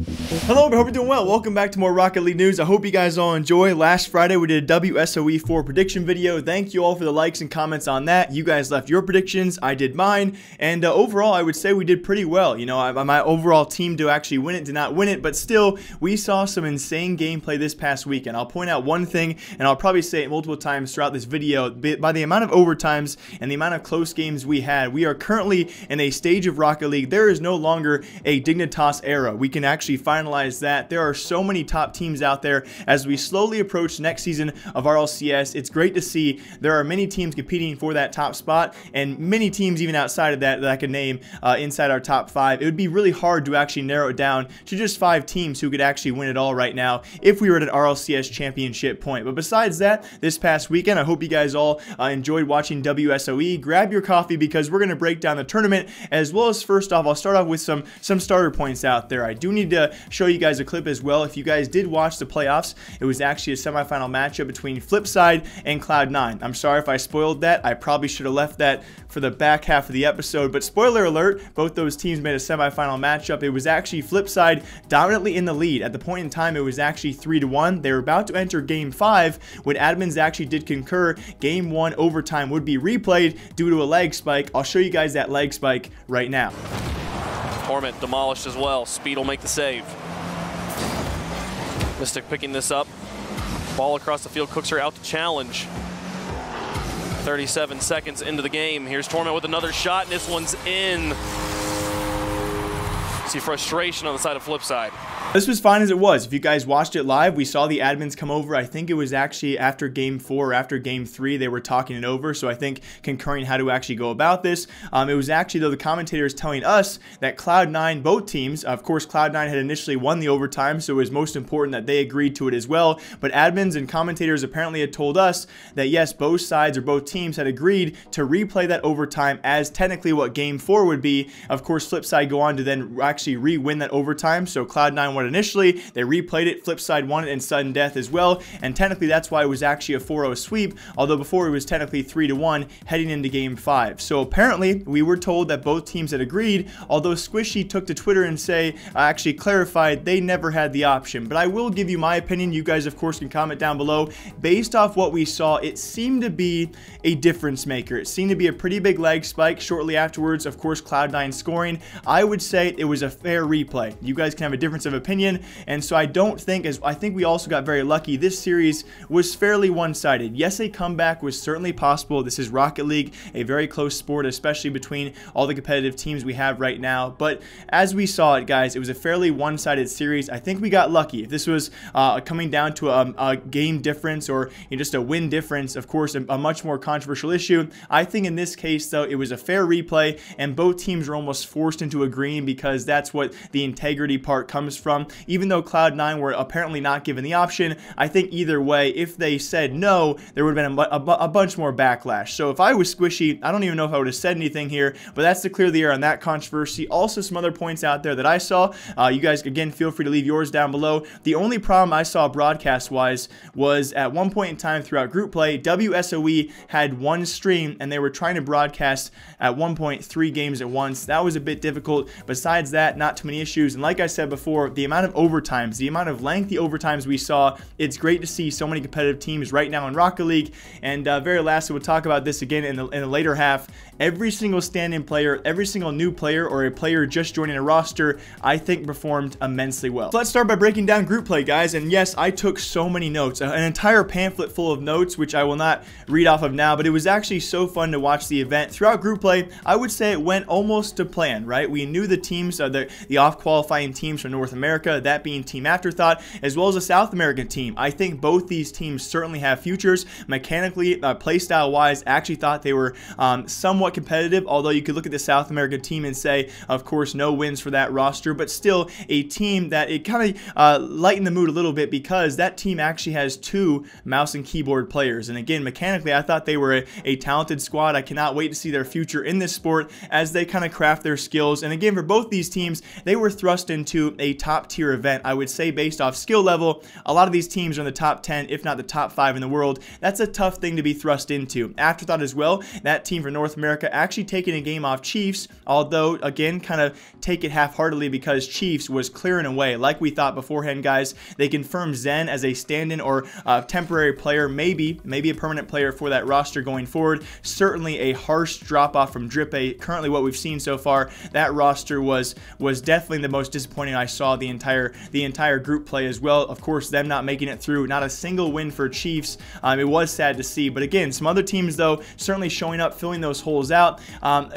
Hello, I hope you're doing well. Welcome back to more Rocket League news. I hope you guys all enjoy. Last Friday, we did a WSOE 4 prediction video. Thank you all for the likes and comments on that. You guys left your predictions. I did mine. And overall, I would say we did pretty well. You know, my overall team to actually win it did not win it, but still, we saw some insane gameplay this past weekend. I'll point out one thing, and I'll probably say it multiple times throughout this video. By the amount of overtimes and the amount of close games we had, we are currently in a stage of Rocket League. There is no longer a Dignitas era. We can actually finalize that. There are so many top teams out there as we slowly approach next season of RLCS. It's great to see there are many teams competing for that top spot, and many teams even outside of that I can name inside our top 5. It would be really hard to actually narrow it down to just 5 teams who could actually win it all right now if we were at an RLCS championship point. But besides that, this past weekend, I hope you guys all enjoyed watching WSOE. Grab your coffee because we're going to break down the tournament, as well as first off, I'll start off with some starter points out there. I do need to show you guys a clip as well. If you guys did watch the playoffs, it was actually a semifinal matchup between Flipside and Cloud9. I'm sorry if I spoiled that. I probably should have left that for the back half of the episode, but spoiler alert, both those teams made a semifinal matchup. It was actually Flipside dominantly in the lead. At the point in time, it was actually 3-1. They were about to enter Game 5 when admins actually did concur Game 1 overtime would be replayed due to a leg spike. I'll show you guys that leg spike right now. Torment demolished as well. Speed will make the save. Mystic picking this up. Ball across the field. Cooks her out to challenge. 37 seconds into the game. Here's Torment with another shot, and this one's in. See frustration on the side of Flipside. This was fine as it was. If you guys watched it live, we saw the admins come over. I think it was actually after Game 4 or after Game 3, they were talking it over. So I think concurring how to actually go about this. It was actually, though, the commentators telling us that Cloud9, both teams, of course, Cloud9 had initially won the overtime, so it was most important that they agreed to it as well. But admins and commentators apparently had told us that, yes, both sides or both teams had agreed to replay that overtime as technically what Game 4 would be. Of course, Flipside go on to then actually re-win that overtime. So Cloud9 won initially, they replayed it, Flipside won it in sudden death as well, and technically that's why it was actually a 4-0 sweep, although before it was technically 3-1 heading into Game 5. So apparently we were told that both teams had agreed, although Squishy took to Twitter and actually clarified they never had the option. But I will give you my opinion. You guys of course can comment down below. Based off what we saw, it seemed to be a difference maker. It seemed to be a pretty big leg spike shortly afterwards, of course Cloud9 scoring. I would say it was a fair replay. You guys can have a difference of opinion, and so I don't think, I think we also got very lucky. This series was fairly one-sided. Yes, a comeback was certainly possible. This is Rocket League, a very close sport, especially between all the competitive teams we have right now. But as we saw it, guys, it was a fairly one-sided series. I think we got lucky. If this was coming down to a game difference or just a win difference, of course, a much more controversial issue. I think in this case, though, it was a fair replay, and both teams were almost forced into agreeing because that's what the integrity part comes from. Even though Cloud9 were apparently not given the option, I think either way, if they said no, there would have been a bunch more backlash. So if I was Squishy, I don't even know if I would have said anything here, but that's to clear the air on that controversy. Also, some other points out there that I saw. You guys, again, feel free to leave yours down below. The only problem I saw broadcast-wise was at one point in time throughout group play, WSOE had one stream, and they were trying to broadcast at one point 3 games at once. That was a bit difficult. Besides that, not too many issues. And like I said before, the amount of overtimes, the amount of lengthy overtimes we saw, it's great to see so many competitive teams right now in Rocket League. And very lastly, we'll talk about this again in the later half. Every single stand-in player, every single new player or a player just joining a roster, I think performed immensely well. So let's start by breaking down group play, guys. And yes, I took so many notes, an entire pamphlet full of notes, which I will not read off of now, but it was actually so fun to watch the event. Throughout group play, I would say it went almost to plan, right? We knew the teams, the off-qualifying teams from North America, that being Team Afterthought, as well as a South American team. I think both these teams certainly have futures. Mechanically, playstyle-wise, I actually thought they were somewhat competitive, although you could look at the South American team and say, of course, no wins for that roster, but still a team that it kind of lightened the mood a little bit because that team actually has 2 mouse and keyboard players. And again, mechanically, I thought they were a talented squad. I cannot wait to see their future in this sport as they kind of craft their skills. And again, for both these teams, they were thrust into a top top tier event. I would say based off skill level, a lot of these teams are in the top 10, if not the top 5 in the world. That's a tough thing to be thrust into. Afterthought as well, that team for North America actually taking a game off Chiefs, although again, kind of take it half-heartedly because Chiefs was clearing away like we thought beforehand, guys. They confirmed Zen as a stand-in or temporary player, maybe a permanent player for that roster going forward. Certainly a harsh drop-off from Drippe. Currently what we've seen so far, that roster was definitely the most disappointing I saw the entire group play as well. Of course, them not making it through, not a single win for Chiefs. It was sad to see, but again, some other teams though certainly showing up, filling those holes out.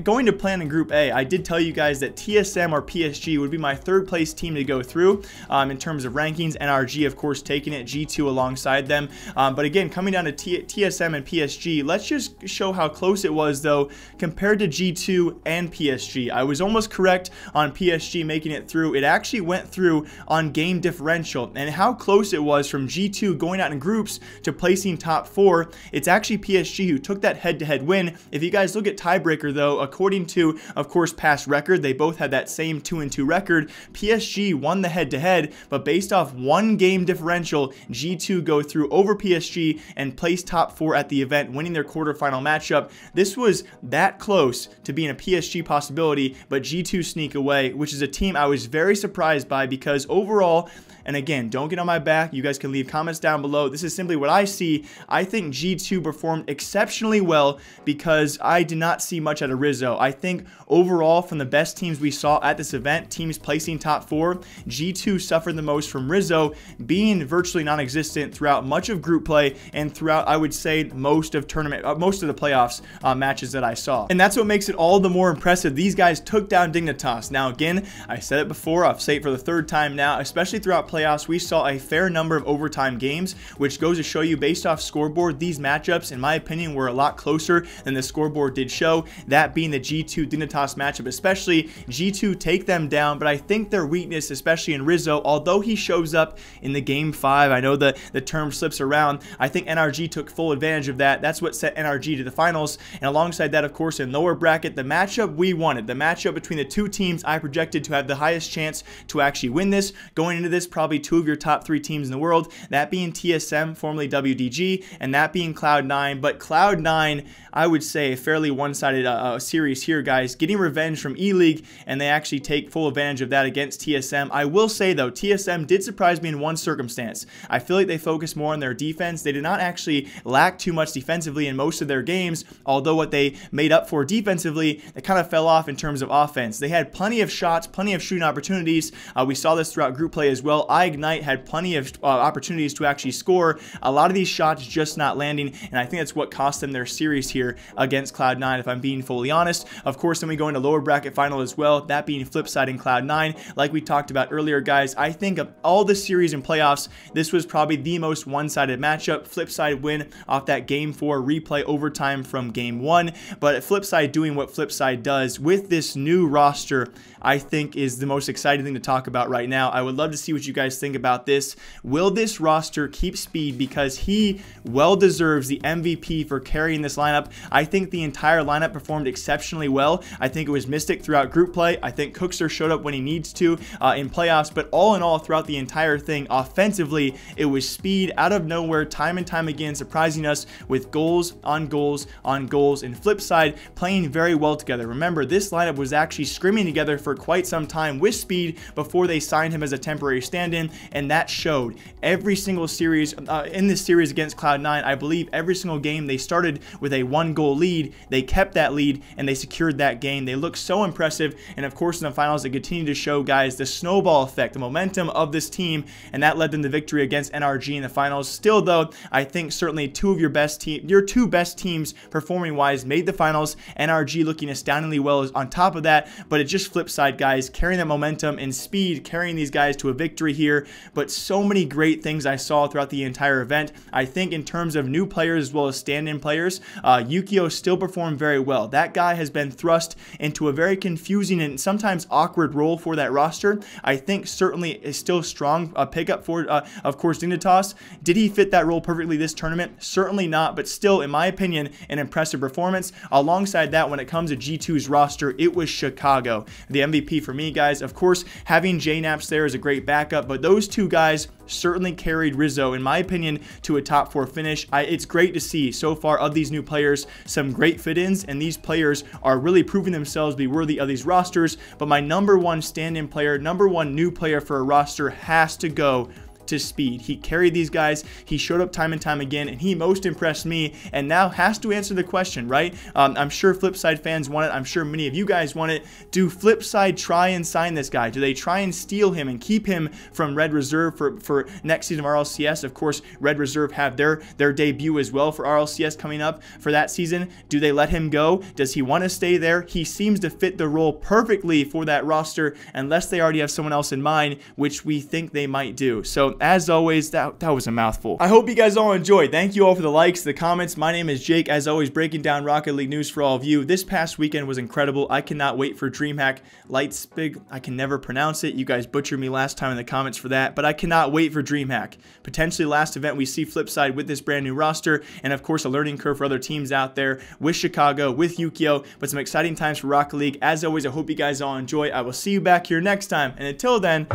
Going to plan in Group A, I did tell you guys that TSM or PSG would be my third place team to go through in terms of rankings. NRG, of course, taking it, G2 alongside them. But again, coming down to TSM and PSG, let's just show how close it was though compared to G2 and PSG. I was almost correct on PSG making it through. It actually went through on game differential, and how close it was from G2 going out in groups to placing top 4. It's actually PSG who took that head-to-head win. If you guys look at tiebreaker though, according to, of course, past record, they both had that same 2-2 record. PSG won the head-to-head, but based off one game differential, G2 go through over PSG and place top 4 at the event, winning their quarterfinal matchup. This was that close to being a PSG possibility, but G2 sneak away, which is a team I was very surprised by because overall, and again, don't get on my back. You guys can leave comments down below. This is simply what I see. I think G2 performed exceptionally well because I did not see much out of Rizzo. I think overall, from the best teams we saw at this event, teams placing top 4, G2 suffered the most from Rizzo being virtually non-existent throughout much of group play and throughout, I would say, most of the playoffs matches that I saw. And that's what makes it all the more impressive. These guys took down Dignitas. Now, again, I said it before, I'll say it for the third time now, especially throughout playoffs, we saw a fair number of overtime games, which goes to show you based off scoreboard, these matchups, in my opinion, were a lot closer than the scoreboard did show. That being the G2 Dignitas matchup, especially G2 take them down, but I think their weakness, especially in Rizzo, although he shows up in the game 5, I know the term slips around, I think NRG took full advantage of that. That's what set NRG to the finals. And alongside that, of course, in lower bracket, the matchup we wanted, the matchup between the two teams I projected to have the highest chance to actually win this. Going into this, probably 2 of your top 3 teams in the world, that being TSM, formerly WDG, and that being Cloud9. But Cloud9, I would say, a fairly one-sided series here, guys, getting revenge from E-League, and they actually take full advantage of that against TSM. I will say, though, TSM did surprise me in one circumstance. I feel like they focused more on their defense. They did not actually lack too much defensively in most of their games, although what they made up for defensively, they kind of fell off in terms of offense. They had plenty of shots, plenty of shooting opportunities. We saw this throughout group play as well. Ignite had plenty of opportunities to actually score. A lot of these shots just not landing, and I think that's what cost them their series here against Cloud9, if I'm being fully honest. Of course, then we go into lower bracket final as well, that being Flipside and Cloud9. Like we talked about earlier, guys, I think of all the series and playoffs, this was probably the most one-sided matchup. Flipside win off that game 4 replay overtime from game 1, but Flipside doing what Flipside does with this new roster, I think is the most exciting thing to talk about right now. I would love to see what you guys think about this. Will this roster keep speed? Because he well deserves the MVP for carrying this lineup. I think the entire lineup performed exceptionally well. I think it was Mystic throughout group play. I think Cookster showed up when he needs to in playoffs, but all in all, throughout the entire thing, offensively, it was speed out of nowhere, time and time again, surprising us with goals on goals on goals, and Flipside playing very well together. Remember, this lineup was actually scrimming together for quite some time with speed before they signed him as a temporary stand-in, and that showed every single series in this series against Cloud9. I believe every single game they started with a 1-goal lead, they kept that lead and they secured that game. They look so impressive, and of course in the finals they continue to show, guys, the snowball effect, the momentum of this team, and that led them to victory against NRG in the finals. Still though, I think certainly your two best teams performing wise made the finals. NRG looking astoundingly well on top of that, but it just Flipside, guys, carrying that momentum and speed, carrying these guys to a victory here. But so many great things I saw throughout the entire event. I think in terms of new players as well as stand-in players, Yukio still performed very well. That guy has been thrust into a very confusing and sometimes awkward role for that roster. I think certainly is still strong pickup for, of course, Dignitas. Did he fit that role perfectly this tournament? Certainly not, but still, in my opinion, an impressive performance. Alongside that, when it comes to G2's roster, it was Chicago. The MVP for me, guys. Of course, having JNaps there as a great backup, but those two guys certainly carried Rizzo, in my opinion, to a top 4 finish. It's great to see so far of these new players some great fit-ins, and these players are really proving themselves to be worthy of these rosters. But my number one stand-in player, number one new player for a roster has to go to Speed. He carried these guys, he showed up time and time again, and he most impressed me, and now has to answer the question, right? I'm sure Flipside fans want it, I'm sure many of you guys want it. Do Flipside try and sign this guy? Do they try and steal him and keep him from Red Reserve for next season of RLCS? Of course, Red Reserve have their debut as well for RLCS coming up for that season. Do they let him go? Does he want to stay there? He seems to fit the role perfectly for that roster, unless they already have someone else in mind, which we think they might do. So as always, that was a mouthful. I hope you guys all enjoyed. Thank you all for the likes, the comments. My name is Jake, as always, breaking down Rocket League news for all of you. This past weekend was incredible. I cannot wait for DreamHack Lightspig. I can never pronounce it. You guys butchered me last time in the comments for that, but I cannot wait for DreamHack. Potentially last event we see Flipside with this brand new roster, and of course a learning curve for other teams out there with Chicago, with Yukio, but some exciting times for Rocket League. As always, I hope you guys all enjoy. I will see you back here next time, and until then,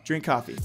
drink coffee.